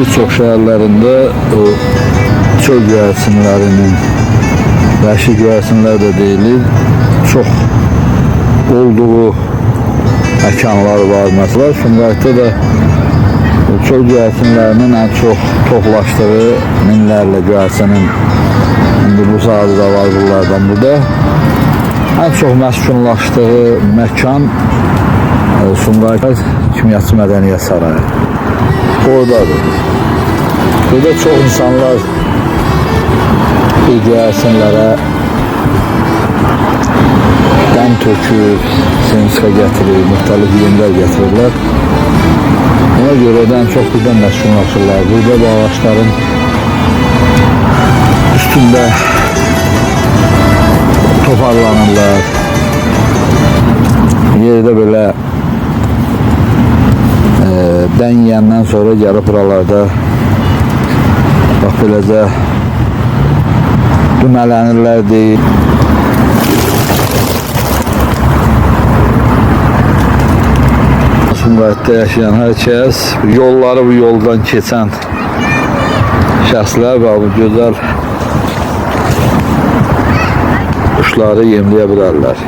birçok şəhərlərində o çöl güvercinlərinin, vəhşi güvercinlər də deyilir, çox olduğu məkanlar var. Mesela Sumqayıtda da çöl güvercinlərinin ən çox toxlaşdığı minlərlə güvercinin indi bu saatı da var bunlardan burada. Ən çox məskunlaşdığı məkan Sumqayıt Kimyatçı Mədəniyyət Sarayı. Oradadır. Burada çox insanlar bu güvercinlərə dən tökür, senska gətirir, müxtəlif yemlər gətirirlər. Ona görə də ən çox buradan məskunlaşırlar. Burada bu ağaçların üstündə toparlanırlar. Yerdə belə dən yiyəndən sonra gəlib buralarda bax beləcə dümələnirlər deyil. Sumqayıtda yaşayan hər kəs, yolları bu yoldan keçən şəxslər və bu gözəl quşları yemləyə bilərlər.